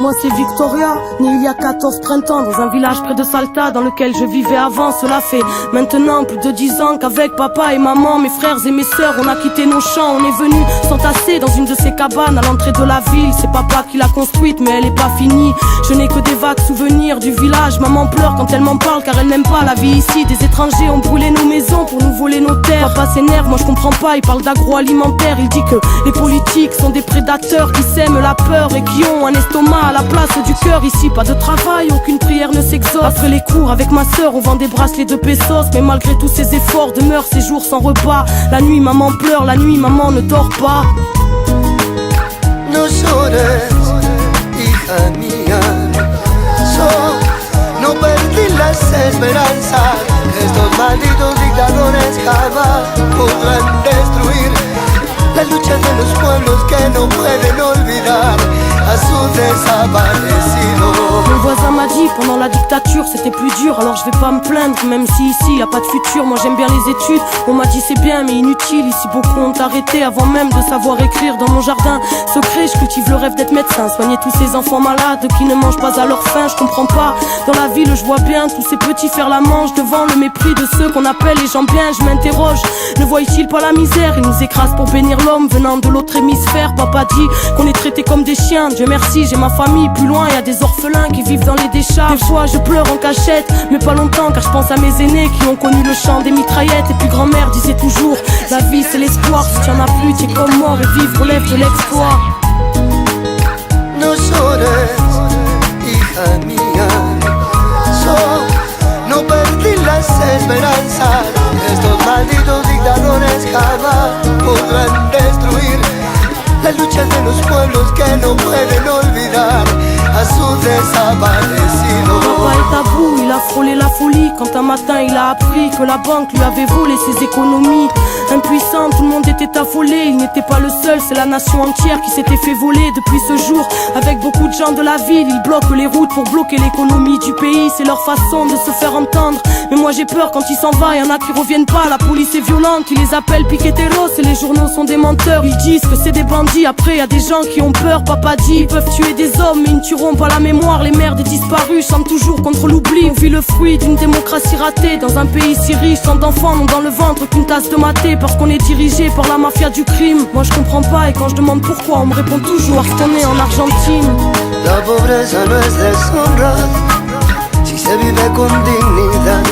Moi c'est Victoria, née il y a 14-30 ans dans un village près de Salta dans lequel je vivais avant. Cela fait maintenant plus de 10 ans qu'avec papa et maman, mes frères et mes sœurs, on a quitté nos champs. On est venu s'entasser dans une de ces cabanes à l'entrée de la ville. C'est papa qui l'a construite mais elle est pas finie. Je n'ai que des vagues souvenirs du village. Maman pleure quand elle m'en parle car elle n'aime pas la vie ici. Des étrangers ont brûlé nos maisons pour nous voler nos terres. Papa s'énerve, moi je comprends pas, il parle d'agroalimentaire. Il dit que les politiques sont des prédateurs qui sèment la peur et qui ont un estomac à la place du cœur. Ici pas de travail, aucune prière ne s'exauce. Après les cours avec ma sœur on vend des bracelets de pesos. Mais malgré tous ces efforts demeurent ces jours sans repas. La nuit maman pleure, la nuit maman ne dort pas. No llores, hija mía, no perdí las esperanzas. Estos malditos dictadores jamás podrán destruir la lucha de los pueblos que no pueden olvidar a sus desaparecidos. Mon voisin m'a dit pendant la dictature c'était plus dur. Alors je vais pas me plaindre même si ici y a pas de futur. Moi j'aime bien les études, on m'a dit c'est bien mais inutile. Ici beaucoup ont arrêté avant même de savoir écrire. Dans mon jardin secret je cultive le rêve d'être médecin, soigner tous ces enfants malades qui ne mangent pas à leur faim. Je comprends pas, dans la ville je vois bien tous ces petits faire la manche devant le mépris de ceux qu'on appelle les gens bien. Je m'interroge, ne voient-ils pas la misère? Ils nous écrasent pour bénir l'homme venant de l'autre hémisphère. Papa dit qu'on est traités comme des chiens. Dieu merci j'ai ma famille, plus loin y a des orphelins qui vivent dans les décharges. Des fois je pleure en cachette, mais pas longtemps car je pense à mes aînés qui ont connu le chant des mitraillettes. Et puis grand-mère disait toujours, la vie c'est l'espoir, si t'en as plus t'es comme mort et vivre relève de l'exploit. No llores, hija mía, no perdí las esperanzas. Estos malditos dictadores jamás podrán destruir la lucha de los pueblos que no pueden olvidar a sus desaparecidos. Papa est à bout, il a frôlé la folie quand un matin il a appris que la banque lui avait volé ses économies. Impuissant, tout le monde était affolé, il n'était pas le seul, c'est la nation entière qui s'était fait voler. Depuis ce jour, avec beaucoup de gens de la ville, ils bloquent les routes pour bloquer l'économie du pays. C'est leur façon de se faire entendre, mais moi j'ai peur quand il s'en va, y'en a qui reviennent pas. La police est violente, ils les appellent piqueteros et les journaux sont des menteurs. Ils disent que c'est des bandits, après y a des gens qui ont peur. Papa dit, ils peuvent tuer des hommes mais ils ne tueront pas la mémoire. Les mères des disparus chantent toujours contre l'oubli. On vit le fruit d'une démocratie ratée dans un pays si riche. Tant d'enfants n'ont dans le ventre qu'une tasse de maté parce qu'on est dirigé par la mafia du crime. Moi je comprends pas et quand je demande pourquoi on me répond toujours parce qu'on est en Argentine. La pobreza no es deshonra si se vive con dignidad.